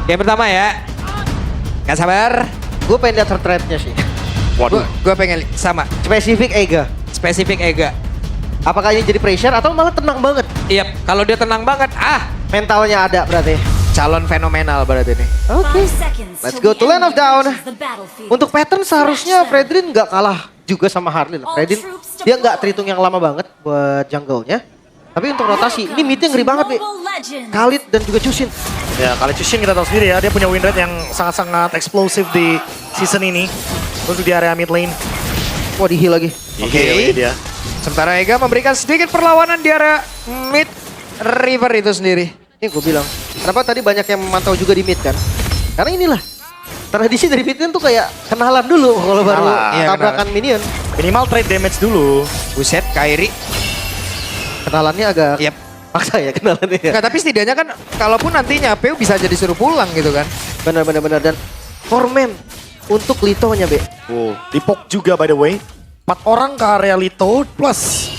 Game pertama ya. Gak sabar. Gue pengen lihat threat-nya sih. Waduh. Gue pengen sama. Spesifik Ega. Spesifik Ega. Apakah ini jadi pressure atau malah tenang banget? Iya, kalau dia tenang banget, Mentalnya ada berarti. calon fenomenal berarti ini. Oke. Let's go to Land of Down. Untuk pattern seharusnya Fredrin nggak kalah juga sama Harley. Fredrin dia nggak terhitung yang lama banget buat jungle-nya. Tapi untuk rotasi, ini mid-nya ngeri banget, Be. Khalid dan juga Chushin. Ya, kali Chushin kita tahu sendiri ya, dia punya win rate yang sangat-sangat eksplosif di season ini. Untuk di area mid lane. Wah, di-heal lagi. Oke. Dia. Sementara Ega memberikan sedikit perlawanan di area mid river itu sendiri. Ini gue bilang, kenapa tadi banyak yang memantau juga di mid kan? Karena inilah, tradisi dari mid kan tuh kayak kenalan dulu kalau baru Iya, tabrakan minion. Minimal trade damage dulu. Buset, Kairi. Kenalannya agak Yep. paksa ya kenalannya ya. Enggak, tapi setidaknya kan kalaupun nantinya PU bisa jadi suruh pulang gitu kan. Benar. Dan Torment untuk Lito-nya, Be. Wow. Di poke juga by the way. 4 orang ke area Lito plus.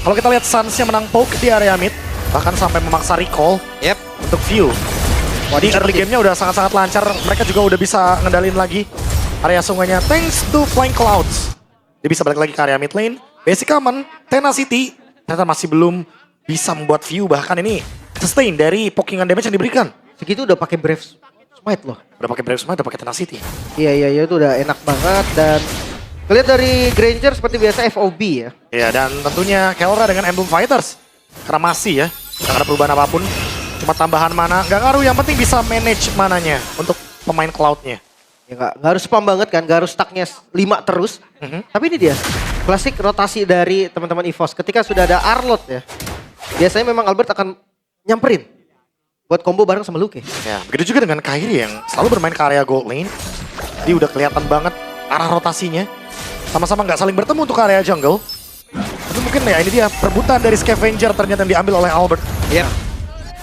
Kalau kita lihat Suns-nya menang poke di area mid. Bahkan sampai memaksa recall Yep. untuk view. Di early game-nya udah sangat-sangat lancar. Mereka juga udah bisa ngendalin lagi area sungainya. Thanks to Flying Clouds. Dia bisa balik lagi ke area mid lane. Basic aman. Tenacity ternyata masih belum bisa membuat view. Bahkan ini sustain dari pokingan damage yang diberikan. Segitu udah pakai Brave Smite loh. Udah pakai Brave Smite, udah pakai Tenacity. Iya itu udah enak banget dan lihat dari Granger seperti biasa FOB ya. Ya, dan tentunya Kelra dengan Emblem Fighters. Karena masih ya, nggak ada perubahan apapun. Cuma tambahan mana, nggak ngaruh. Yang penting bisa manage mananya untuk pemain Cloud-nya. Ya nggak harus spam banget kan, nggak harus stucknya 5 terus. Tapi ini dia, klasik rotasi dari teman-teman EVOS. Ketika sudah ada Arlot ya, biasanya memang Albert akan nyamperin. Buat combo bareng sama Luke. Ya, begitu juga dengan Kairi yang selalu bermain ke area gold lane. Dia udah kelihatan banget arah rotasinya. Sama-sama nggak saling bertemu untuk area jungle. Tapi mungkin ya ini dia perebutan dari Scavenger ternyata yang diambil oleh Albert. Yep.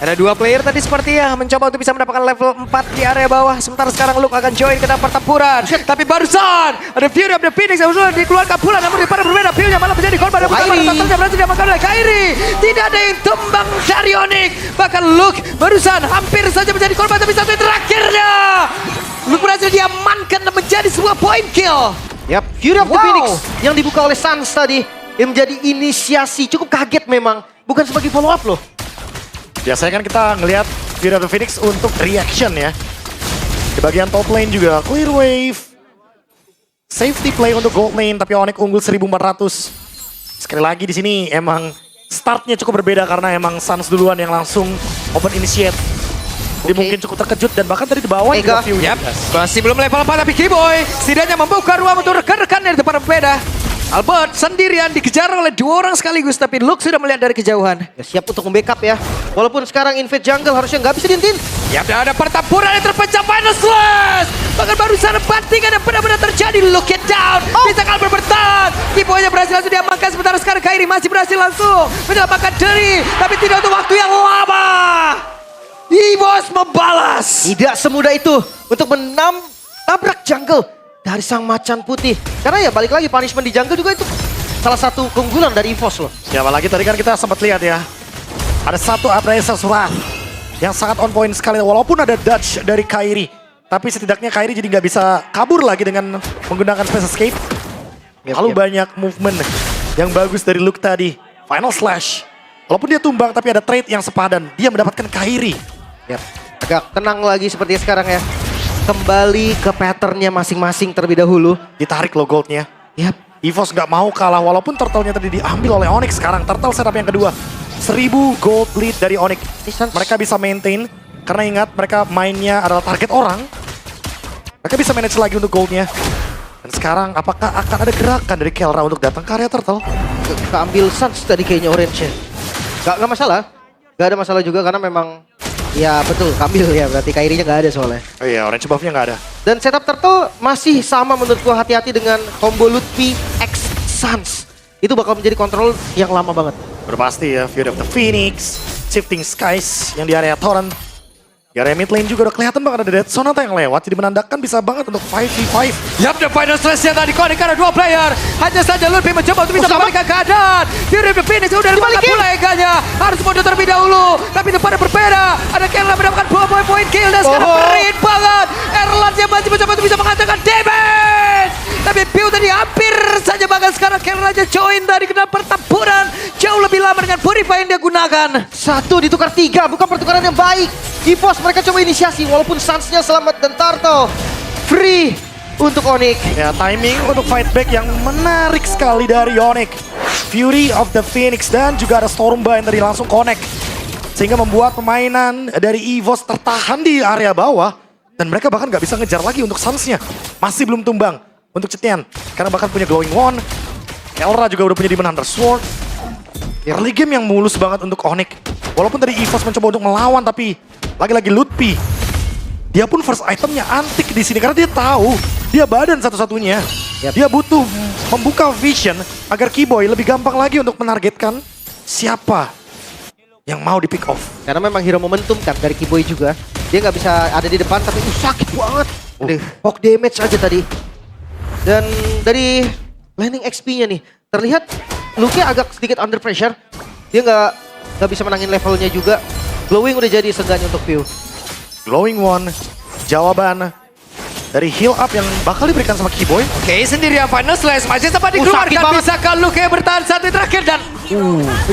Ada 2 player tadi seperti ya mencoba untuk bisa mendapatkan level 4 di area bawah. Sementara sekarang Luke akan join ke dalam pertempuran. Tapi barusan ada Fury of the Phoenix yang sudah dikeluarkan pula. Namun daripada berbeda, Fury-nya malah menjadi korban. Yang berhasil diamankan oleh Kairi. Tidak ada yang tumbang dari Onyx. Bahkan Luke barusan hampir saja menjadi korban. Tapi satu yang terakhirnya Luke berhasil diamankan dan menjadi sebuah point kill. Yap, Fury of the Phoenix yang dibuka oleh Suns tadi. Yang menjadi inisiasi, cukup kaget memang. Bukan sebagai follow up loh. Biasanya kan kita ngelihat Fury of the Phoenix untuk reaction ya. Di bagian top lane juga clear wave. Safety play untuk gold lane tapi Onyx unggul 1400. Sekali lagi di sini emang startnya cukup berbeda karena emang Suns duluan yang langsung open initiate. Jadi mungkin cukup terkejut dan bahkan tadi di bawah juga view. Yap, masih belum level 4 tapi Keyboy setidaknya membuka ruang untuk rekan-rekan dari depan berbeda. Albert sendirian dikejar oleh 2 orang sekaligus tapi Luke sudah melihat dari kejauhan. Ya, siap untuk membackup ya. Walaupun sekarang invade jungle harusnya nggak bisa diintin. Ya, ada pertempuran yang terpecah final slash. Bahkan barusan bantingan yang benar-benar terjadi. Look it down. Bisa Albert bertahan. Keyboy-nya berhasil langsung diamankan. Sementara sekarang Kairi masih berhasil langsung menyelamatkan diri. Tapi tidak untuk waktu yang lama. EVOS membalas. Tidak semudah itu untuk menabrak jungle dari sang macan putih. Karena ya balik lagi punishment di jungle juga itu salah satu keunggulan dari EVOS loh. Ya apalagi tadi kan kita sempat lihat ya. Ada satu Abrasive Wrath yang sangat on point sekali. Walaupun ada dodge dari Kairi. Tapi setidaknya Kairi jadi nggak bisa kabur lagi dengan menggunakan Space Escape. Lalu banyak movement yang bagus dari Luke tadi. Final Slash. Walaupun dia tumbang tapi ada trade yang sepadan. Dia mendapatkan Kairi. Yap. Agak tenang lagi seperti sekarang ya. Kembali ke patternnya masing-masing terlebih dahulu. Ditarik loh goldnya. Yap. EVOS nggak mau kalah walaupun turtle-nya tadi diambil oleh Onyx. Sekarang turtle setup yang kedua. 1000 gold lead dari Onyx. Mereka bisa maintain karena ingat mereka mainnya adalah target orang. Mereka bisa manage lagi untuk goldnya. Dan sekarang apakah akan ada gerakan dari Kelra untuk datang ke area turtle? Keambil Suns tadi kayaknya orange-nya. Gak masalah. Gak ada masalah juga karena memang ya betul, kambil ya berarti Kairinya nggak ada soalnya. Oh iya, orange buff-nya nggak ada. Dan setup Turtle masih sama menurut gua, hati-hati dengan combo Lutfi X Suns. Itu bakal menjadi kontrol yang lama banget. Berpasti ya, Fury of the Phoenix, Shifting Skies yang di area Torrent. Di area mid lane juga udah kelihatan banget ada Dead Sonata yang lewat, jadi menandakan bisa banget untuk 5v5. Yap, the final slash-nya tadi connect karena 2 player. Hanya saja Lutfi mencoba untuk bisa membalikkan keadaan. Fury of the Phoenix udah dibalikin pula Eganya. Harus mundur terlebih dahulu. Tapi depannya berbeda. Ada Kelra mendapatkan 2 point kill dan sekarang Perit Erlan yang masih mencoba untuk bisa mengatakan damage. Tapi Pew tadi hampir saja, bahkan sekarang Keller aja join dari kena pertempuran. Jauh lebih lama dengan Purify yang dia gunakan. 1 ditukar 3, bukan pertukaran yang baik. EVOS mereka coba inisiasi, walaupun Suns-nya selamat dan Turtle free untuk Onyx. Ya, timing untuk fight back yang menarik sekali dari Onyx. Fury of the Phoenix dan juga ada Stormba yang tadi langsung connect. Sehingga membuat permainan dari EVOS tertahan di area bawah. Dan mereka bahkan nggak bisa ngejar lagi untuk Suns-nya. Masih belum tumbang untuk Cetian. Karena bahkan punya Glowing Wand. Kelra juga udah punya Demon Hunter Sword. Early game yang mulus banget untuk Onyx. Walaupun tadi EVOS mencoba untuk melawan, tapi lagi-lagi Lutpi. Dia pun first itemnya antik di sini karena dia tahu dia badan satu-satunya. Dia butuh membuka vision agar Keyboy lebih gampang lagi untuk menargetkan siapa yang mau di pick off. Karena memang hero momentum kan dari Keyboy juga. Dia nggak bisa ada di depan, tapi sakit banget. Poke damage aja tadi. Dan dari landing XP-nya nih, terlihat Luke agak sedikit under pressure. Dia nggak bisa menangin levelnya juga. Glowing udah jadi seenggaknya untuk Pew. Glowing Wand, jawaban dari heal up yang bakal diberikan sama Keyboy. Oke, sendirian final slash masih sempat dikeluarkan. Bisakah Luke bertahan satu terakhir dan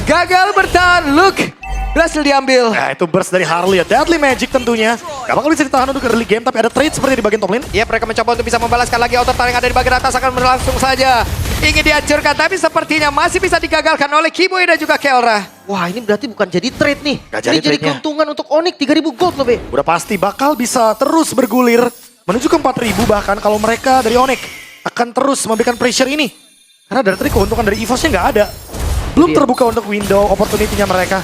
gagal bertahan. Luke berhasil diambil. Nah, itu burst dari Harley ya. Deadly Magic tentunya. Gak bakal bisa ditahan untuk early game, tapi ada trade seperti di bagian top lane. Ya, mereka mencoba untuk bisa membalaskan lagi auto yang ada di bagian atas akan berlangsung saja. Ingin dihancurkan, tapi sepertinya masih bisa digagalkan oleh Keyboy dan juga Kelra. Wah, ini berarti bukan jadi trade nih. Gak Ini jadi jadi trade-nya. keuntungan untuk Onyx 3.000 gold loh, Be. Udah pasti bakal bisa terus bergulir menuju ke 4.000 bahkan kalau mereka dari Onyx akan terus memberikan pressure ini. Karena dari tadi keuntungan dari EVOS-nya nggak ada. Belum terbuka untuk window opportunity-nya mereka.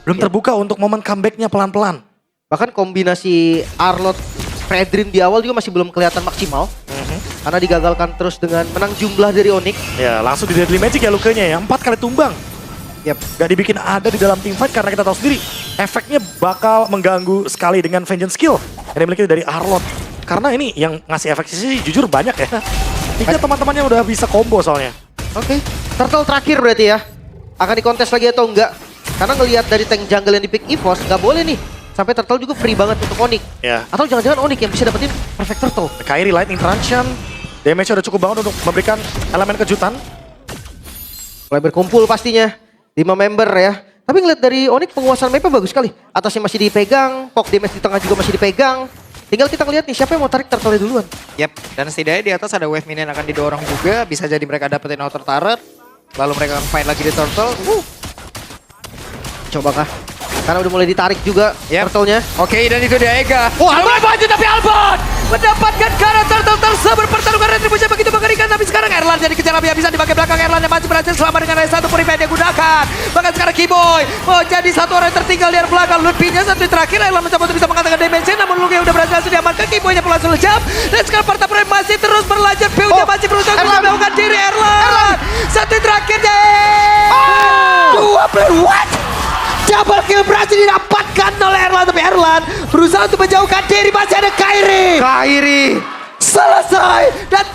Belum terbuka untuk momen comeback-nya pelan-pelan. Bahkan kombinasi Arlott Fredrin di awal juga masih belum kelihatan maksimal. Karena digagalkan terus dengan menang jumlah dari Onyx. Ya langsung di Deadly Magic ya lukanya ya. 4 kali tumbang. Yap. Gak dibikin ada di dalam team fight karena kita tahu sendiri. Efeknya bakal mengganggu sekali dengan Vengeance skill yang dimiliki dari Arlott. Karena ini yang ngasih efek sih jujur banyak ya. Tiga teman-temannya udah bisa combo soalnya. Oke. Turtle terakhir berarti ya. Akan dikontes lagi atau enggak? Karena ngelihat dari tank jungle yang di pick EVOS, nggak boleh nih. Sampai Turtle juga free banget untuk Onyx. Ya. Atau jangan-jangan Onyx yang bisa dapetin Perfect Turtle. Kairi Lightning Truncheon. Damage udah cukup banget untuk memberikan elemen kejutan. Mulai berkumpul pastinya. 5 member ya. Tapi ngeliat dari Onyx penguasaan mapnya bagus sekali. Atasnya masih dipegang, poke damage di tengah juga masih dipegang. Tinggal kita ngeliat nih siapa yang mau tarik turtle duluan. Yap, dan setidaknya di atas ada wave minion yang akan didorong juga. Bisa jadi mereka dapetin outer turret. Lalu mereka akan fight lagi di turtle. Coba kah? Karena udah mulai ditarik juga turtle-nya. Oke, dan itu dia Ega. Wah, mulai maju tapi Albert mendapatkan karena turtle tersebut. Pertarungan retribusi begitu mengerikan. Tapi sekarang Erlan jadi kejar habis-habisan di bagian belakang. Erlan yang masih berhasil selama dengan Ray 1 Purify dia gunakan. Bahkan sekarang Keyboy mau jadi satu orang yang tertinggal di belakang. Lutfi-nya satu terakhir. Erlan mencoba untuk bisa mengatakan damage, namun Luke udah berhasil diamankan. Keyboy-nya langsung lejam. Dan sekarang pertempuran masih terus berlanjut. Pew-nya masih berusaha untuk melakukan diri Erlan. Satu terakhir deh. Dua player, what? Double kill berhasil didapatkan oleh Erlan, tapi Erlan berusaha untuk menjauhkan diri. Masih ada Kairi. Selesai dan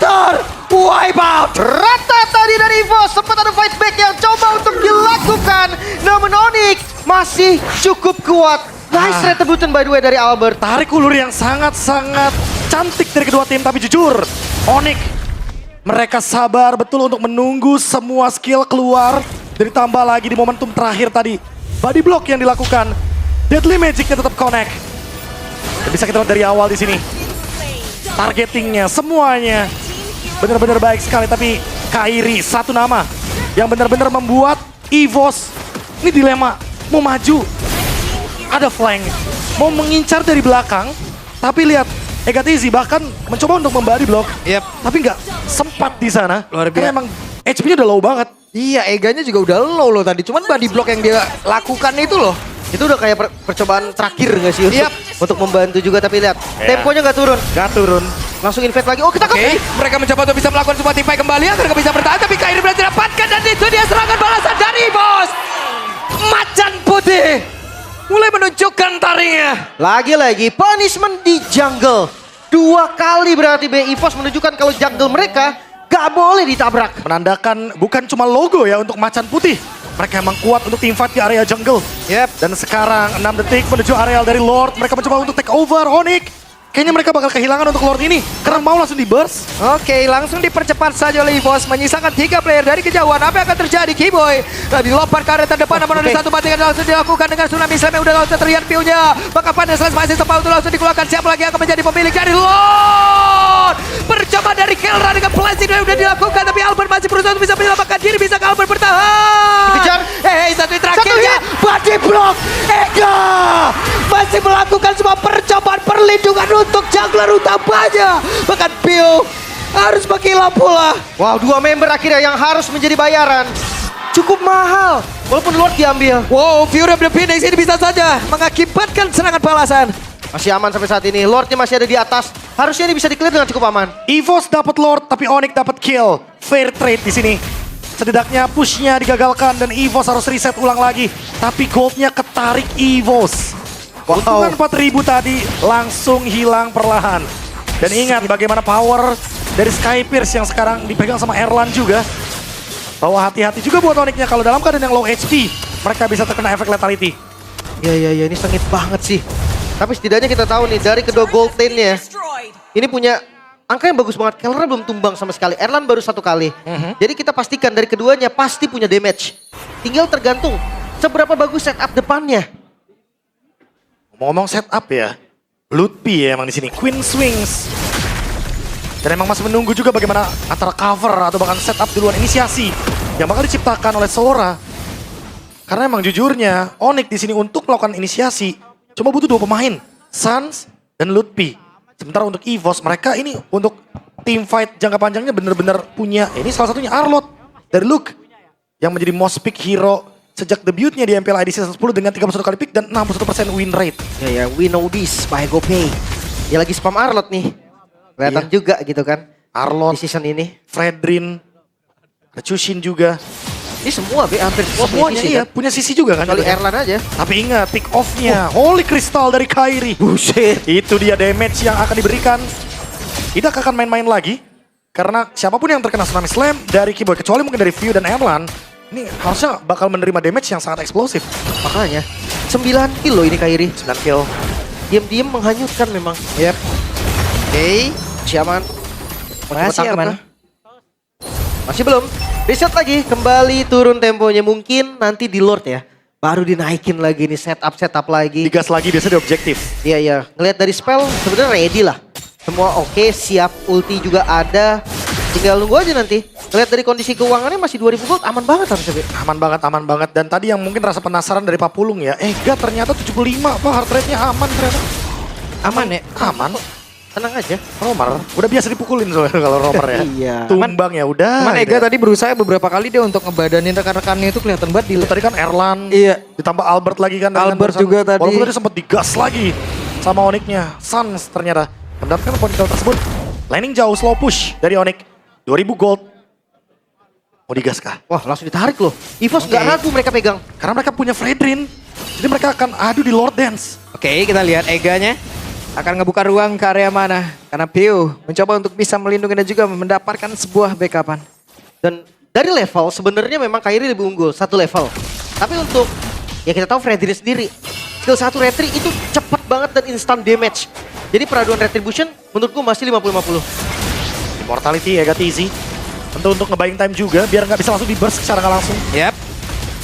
wipe out. Rata tadi dari EVOS, sempat ada fight back yang coba untuk dilakukan. Namun Onyx masih cukup kuat. Nice retribution by the way dari Albert. Tarik ulur yang sangat-sangat cantik dari kedua tim. Tapi jujur, Onyx mereka sabar betul untuk menunggu semua skill keluar. Dan ditambah lagi di momentum terakhir tadi. Body block yang dilakukan. Deadly Magic-nya tetap connect. Dan bisa kita lihat dari awal di sini. Targetingnya, semuanya benar-benar baik sekali. Tapi Kairi, satu nama yang benar-benar membuat EVOS ini dilema. Mau maju, ada flank. Mau mengincar dari belakang, tapi lihat Egatizi bahkan mencoba untuk membody block. Tapi nggak sempat di sana. Luar biasa. Karena emang HP-nya udah low banget. Iya, Eganya juga udah low loh tadi. Cuman body block yang dia lakukan itu loh. Itu udah kayak percobaan terakhir gak sih untuk membantu juga. Tapi lihat, temponya nggak turun. Nggak turun. Langsung invade lagi. Oh, kita Oke, mereka mencoba untuk bisa melakukan sebuah tipai kembali agar mereka bisa bertahan. Tapi Kairi berhasil dapatkan dan itu dia serangan balasan dari bos. Macan putih mulai menunjukkan taringnya. Lagi-lagi punishment di jungle. 2 kali berarti EVOS menunjukkan kalau jungle mereka gak boleh ditabrak. Menandakan bukan cuma logo ya untuk Macan Putih. Mereka emang kuat untuk team fight di area jungle. Dan sekarang 6 detik menuju area dari Lord. Mereka mencoba untuk take over Onyx. Kayaknya mereka bakal kehilangan untuk Lord ini. Karena mau langsung di burst. Oke, langsung dipercepat saja oleh EVOS. Menyisakan 3 player dari kejauhan. Apa yang akan terjadi, Keyboy? Nah, dilempar ke area terdepan. Namun ada satu bantingan langsung dilakukan dengan Tsunami Slam yang udah langsung terlihat view-nya. Maka Vanessa masih sempat untuk langsung dikeluarkan. Siapa lagi yang akan menjadi pemilik dari Lord? Percobaan dari Kelra dengan flashing yang udah dilakukan. Tapi Albert masih berusaha untuk bisa menyelamatkan diri. Bisa ke Albert bertahan. Dikejar. Satu hit terakhirnya. Body block. Ega masih melakukan semua percobaan perlindungan untuk jungler utamanya. Bahkan Pio harus menghilang pula. Wow, 2 member akhirnya yang harus menjadi bayaran. Cukup mahal, walaupun Lord diambil. Wow, Fury of the Phoenix ini bisa saja mengakibatkan serangan balasan. Masih aman sampai saat ini, Lordnya masih ada di atas. Harusnya ini bisa di-clear dengan cukup aman. EVOS dapat Lord, tapi Onyx dapat kill. Fair trade di sini. Setidaknya pushnya digagalkan dan EVOS harus reset ulang lagi. Tapi goldnya ketarik EVOS. Keuntungan 4.000 tadi langsung hilang perlahan. Dan ingat bagaimana power dari Skypierce yang sekarang dipegang sama Erlan juga. Bahwa hati-hati juga buat Onyxnya kalau dalam keadaan yang low HP. Mereka bisa terkena efek lethality. Ya, ini sengit banget sih. Tapi setidaknya kita tahu nih, dari kedua gold lane-nya, ini punya angka yang bagus banget. Kelra belum tumbang sama sekali, Erlan baru 1 kali. Jadi kita pastikan dari keduanya pasti punya damage. Tinggal tergantung seberapa bagus setup depannya. Ngomong setup ya, Lutpi ya emang di sini. Queen Swings. Dan emang masih menunggu juga bagaimana antara cover atau bahkan setup duluan inisiasi yang bakal diciptakan oleh Sora. Karena emang jujurnya Onyx di sini untuk melakukan inisiasi cuma butuh 2 pemain, Suns dan Lutpi. Sementara untuk EVOS mereka ini untuk team fight jangka panjangnya bener-bener punya. Ini salah satunya Arlott dari Luke yang menjadi most pick hero sejak debutnya di MPL ID Season 10 dengan 31 kali pick dan 61% win rate. Ya, we know this by GoPay. Dia lagi spam Arlott nih. Kelihatan juga gitu kan. Arlott, Di season ini. Fredrin, Chushin juga. Ini semua hampir semua Semuanya iya, kan? punya sisi juga kan. Kecuali gitu kan. Erlan aja. Tapi ingat, pick off-nya. Holy Crystal dari Kairi. Buset. Itu dia damage yang akan diberikan. Tidak akan main-main lagi. Karena siapapun yang terkena Tsunami Slam dari Keyboy, kecuali mungkin dari View dan Erlan, ini harusnya bakal menerima damage yang sangat eksplosif. Makanya 9 kill loh ini Kairi. 9 kill. Diam-diam menghanyutkan memang. Yep. Oke. Masih aman. Masih Tangkap aman. kah? Masih belum. Reset lagi, kembali turun temponya. Mungkin nanti di Lord ya. Baru dinaikin lagi nih, setup lagi. Digas lagi biasa di objektif. Iya. Ngelihat dari spell sebenarnya ready lah. Semua oke, siap, ulti juga ada. Tinggal nunggu aja nanti. Ngelihat dari kondisi keuangannya masih 2000 gold, aman banget harusnya. Be. Aman banget. Dan tadi yang mungkin rasa penasaran dari Papulung ya. Ega ternyata 75, Pak. Heart rate-nya aman ternyata. Aman ya? Aman. Tenang aja. Romer, udah biasa dipukulin soalnya kalau Romer ya. Iya. Tumbang ya udah. Cuman gitu Ega ya. tadi berusaha beberapa kali dia untuk ngebadanin rekan-rekannya itu kelihatan banget di Tadi kan Erlan, Iya. ditambah Albert lagi kan. Albert barusan. juga tadi. Walaupun tadi sempat digas lagi sama Onyx-nya. Suns ternyata mendapatkan poin kill tersebut. Laning jauh, slow push dari Onyx. 2000 gold. Mau digas kah? Wah langsung ditarik loh. EVOS nggak ragu mereka pegang. Karena mereka punya Fredrin. Jadi mereka akan adu di Lord Dance. Oke, kita lihat Eganya akan ngebuka ruang ke area mana. Karena Pio mencoba untuk bisa melindungi dan juga mendapatkan sebuah backupan. Dan dari level sebenarnya memang Kairi lebih unggul 1 level. Tapi untuk ya kita tahu Fredrin sendiri skill 1 retri itu cepat banget dan instant damage. Jadi peraduan retribution menurutku masih 50-50. Immortality Ega easy. Tentu untuk nge-buying time juga biar nggak bisa langsung di-burst secara nggak langsung. Yap.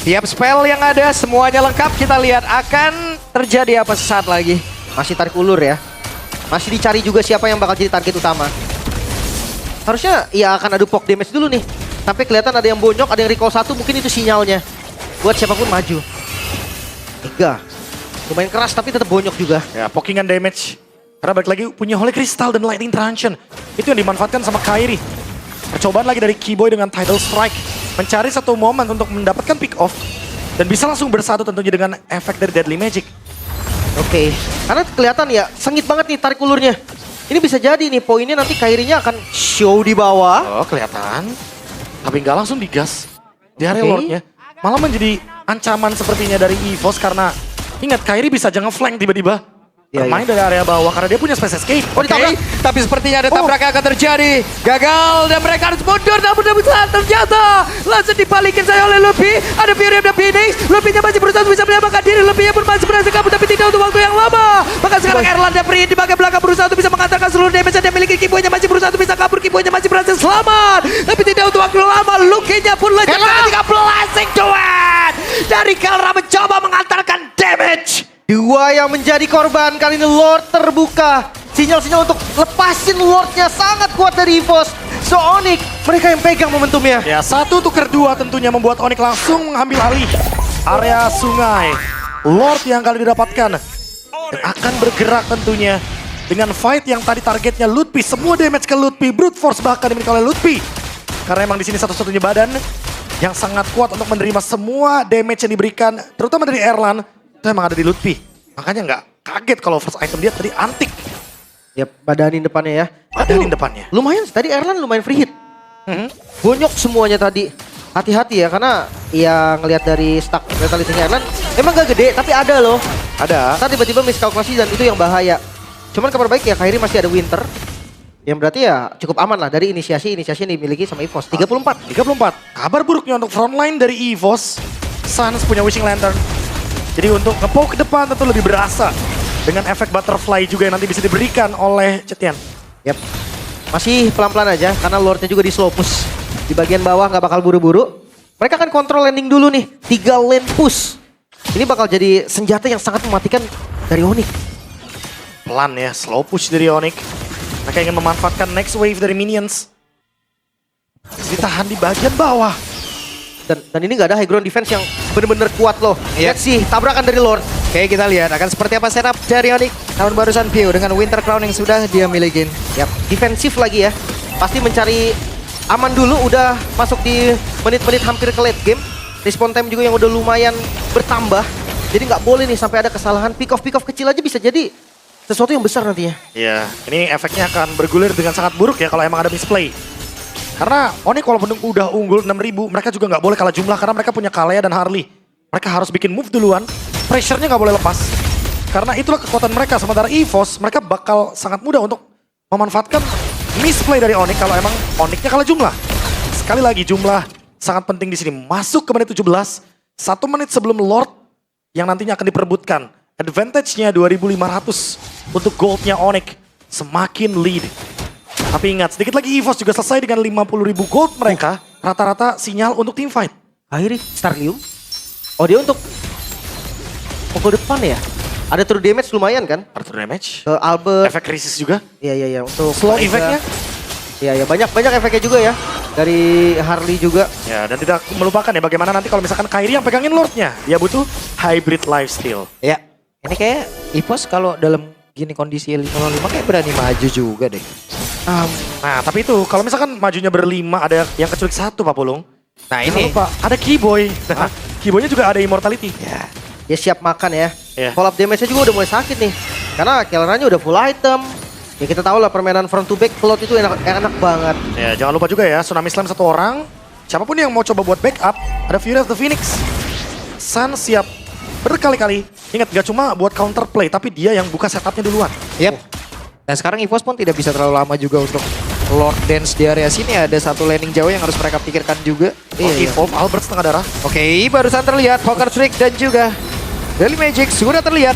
Tiap spell yang ada semuanya lengkap. Kita lihat akan terjadi apa sesaat lagi. Masih tarik ulur ya. Masih dicari juga siapa yang bakal jadi target utama. Harusnya ya akan adu poke damage dulu nih. Sampai kelihatan ada yang bonyok, ada yang recall 1, mungkin itu sinyalnya. Buat siapapun maju. Ega. Lumayan keras tapi tetap bonyok juga. Ya, pokingan damage. Karena balik lagi punya Holy Crystal dan Lightning Truncheon. Itu yang dimanfaatkan sama Kairi. Percobaan lagi dari Keyboy dengan Tidal Strike. Mencari satu momen untuk mendapatkan pick off. Dan bisa langsung bersatu tentunya dengan efek dari Deadly Magic. Oke, karena kelihatan ya sengit banget nih tarik ulurnya. Ini bisa jadi nih poinnya nanti Kairinya akan show di bawah. Oh kelihatan. Tapi nggak langsung digas. Di area Oke. Lordnya. Malah menjadi ancaman sepertinya dari EVOS karena ingat Kairi bisa jangan flank tiba-tiba. Iya, bermain dari area bawah karena dia punya space escape. Oh, ditabrak. Tapi sepertinya ada tabrak yang akan terjadi. Gagal dan mereka harus mundur. Namun ternyata langsung dibalikin saya oleh Luffy. Ada Fury of the Phoenix. Luffy-nya masih berusaha bisa menyelamatkan diri. Luffy-nya pun masih berhasil kabur tapi tidak untuk waktu yang lama. Maka sekarang Erlan dan Prin di bagian belakang berusaha untuk bisa mengantarkan seluruh damage yang dia miliki. Kiboy-nya masih berusaha untuk bisa kabur. Kiboy-nya masih berhasil selamat. Tapi tidak untuk waktu lama. Lucky-nya pun lanjut ketika blessing duet. Dari Kelra mencoba mengantarkan damage. Dua yang menjadi korban, kali ini Lord terbuka. Sinyal-sinyal untuk lepasin Lordnya sangat kuat dari EVOS. So Onyx, mereka yang pegang momentumnya. Ya, 1 tuker 2 tentunya membuat Onyx langsung mengambil alih area sungai. Lord yang kali didapatkan dan akan bergerak tentunya dengan fight yang tadi targetnya Lutpi. Semua damage ke Lutpi, brute force bahkan dimiliki oleh Lutpi. Karena emang di sini satu-satunya badan yang sangat kuat untuk menerima semua damage yang diberikan, terutama dari Erlan. Itu emang ada di Lutfi. Makanya nggak kaget kalau first item dia tadi antik. Yap, badanin depannya ya. Badanin depannya. Lumayan, tadi Erlan lumayan free hit. Bonyok semuanya tadi. Hati-hati ya, karena ya ngelihat dari stack letalitynya Erlan, emang gak gede, tapi ada loh. Ada. Ntar tiba-tiba miskalkulasi dan itu yang bahaya. Cuman kabar baik ya, Kairi masih ada Winter. Yang berarti ya cukup aman lah dari inisiasi yang dimiliki sama EVOS. 34. 34. Kabar buruknya untuk frontline dari EVOS. Suns punya Wishing Lantern. Jadi untuk nge-poke ke depan tentu lebih berasa. Dengan efek butterfly juga yang nanti bisa diberikan oleh Cetian. Yap. Masih pelan-pelan aja karena Lordnya juga di slow push. Di bagian bawah nggak bakal buru-buru. Mereka akan kontrol landing dulu nih. 3 lane push. Ini bakal jadi senjata yang sangat mematikan dari Onyx. Pelan ya, slow push dari Onyx. Mereka ingin memanfaatkan next wave dari minions. Ditahan di bagian bawah. Dan ini nggak ada high ground defense yang bener-bener kuat loh. Iya. Lihat sih, tabrakan dari Lord. Oke, kita lihat akan seperti apa setup dari Onyx. Namun barusan Pio dengan Winter Crown yang sudah dia milikin. Yap, defensif lagi ya. Pasti mencari aman dulu, udah masuk di menit-menit hampir ke late game. Respawn time juga yang udah lumayan bertambah. Jadi nggak boleh nih sampai ada kesalahan. Pick off kecil aja bisa jadi sesuatu yang besar nantinya. Iya, ini efeknya akan bergulir dengan sangat buruk ya kalau emang ada misplay. Karena Onyx walaupun udah unggul 6.000, mereka juga nggak boleh kalah jumlah karena mereka punya Kalea dan Harley. Mereka harus bikin move duluan, pressure-nya nggak boleh lepas. Karena itulah kekuatan mereka, sementara EVOS mereka bakal sangat mudah untuk memanfaatkan misplay dari Onyx kalau emang Onyx-nya kalah jumlah. Sekali lagi jumlah sangat penting di sini. Masuk ke menit 17, 1 menit sebelum Lord yang nantinya akan diperebutkan. Advantage-nya 2.500 untuk gold-nya Onyx. Semakin lead. Tapi ingat, sedikit lagi EVOS juga selesai dengan 50.000 gold mereka. Rata-rata sinyal untuk team fight. Akhirnya Starlium. Oh dia untuk pukul depan ya? Ada true damage lumayan kan? Arthur damage. Ke Albert. Efek krisis juga. Iya. Untuk Slow efeknya. Iya, banyak efeknya juga ya. Dari Harley juga. Ya, dan tidak melupakan ya bagaimana nanti kalau misalkan Kairi yang pegangin Lordnya. Dia butuh hybrid lifesteal. Ya, ini kayak EVOS kalau dalam gini kondisi 5-5 kayak berani maju juga deh. Nah, tapi itu kalau misalkan majunya berlima ada yang kecuali 1 Pak Pulung. Nah Jangan ini. lupa, ada Keyboy. Nah, Keyboynya juga ada immortality. Ya. Dia siap makan ya. Iya. Follow up damage-nya juga udah mulai sakit nih. Karena Kelleranya udah full item. Ya kita tahu lah permainan front to back float itu enak banget. Ya, jangan lupa juga ya, Tsunami Slam 1 orang. Siapapun yang mau coba buat backup, ada Fury of the Phoenix. Sun siap berkali-kali. Ingat, gak cuma buat counterplay, tapi dia yang buka setupnya duluan. Yap. Nah sekarang EVOS pun tidak bisa terlalu lama juga untuk Lord Dance di area sini. Ada satu landing jauh yang harus mereka pikirkan juga. Evolve Albert setengah darah. Oke, barusan terlihat Poker Trick dan juga Daily Magic sudah terlihat.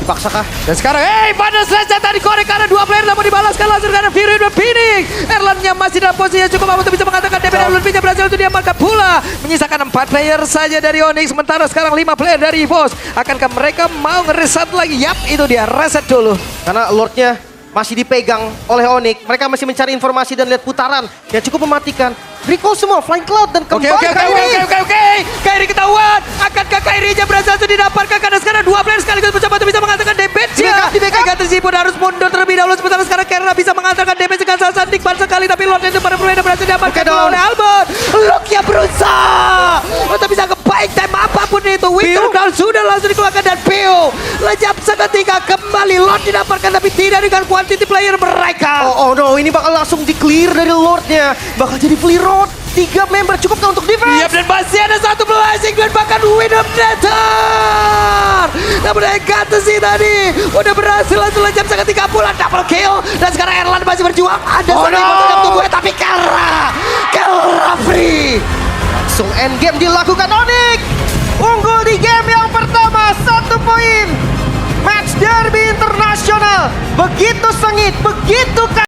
Dipaksakah? Dan sekarang, pada selesai tadi korek karena 2 player namun dibalaskan langsung karena Fury of the Phoenix. Erlannya masih dalam posisi yang cukup untuk bisa mengatakan DP dan Lutfi berhasil untuk diamankan pula. Menyisakan 4 player saja dari Onyx, sementara sekarang 5 player dari EVOS. Akankah mereka mau ngereset lagi? Yap, itu dia reset dulu. Karena Lordnya masih dipegang oleh Onyx. Mereka masih mencari informasi dan lihat putaran yang cukup mematikan. Recall semua, Flying Cloud dan Oke. kembali Kairi. Kairi ketahuan. Akankah Kairi-nya berhasil didapatkan karena sekarang 2 player sekaligus mencoba untuk bisa mengatakan damage-nya. Di backup. Agatha pun harus mundur terlebih dahulu. Sementara sekarang Kerra bisa mengatakan damage dengan sangat nikmat sekali. Tapi Lord itu pada berbeda berhasil diamankan oleh Albert. Luke-nya berusaha untuk bisa kebaik time apapun itu. Winter Crown sudah langsung dikeluarkan dan Pio. Lejap seketika kembali Lord didapatkan tapi tidak dengan quantity player mereka. Oh no, ini bakal langsung di-clear dari Lordnya. Bakal jadi free road. 3 member cukup nggak untuk defense? Yap, dan masih ada satu blessing dan bahkan win of Nether. Namun Hekate sih tadi udah berhasil langsung jam sangat 30 double kill. Dan sekarang Erlan masih berjuang. Ada satu yang yang tunggu tapi Kelra free. Langsung endgame dilakukan Onyx. Unggul di game yang pertama 1 poin. Match derby internasional. Begitu sengit, begitu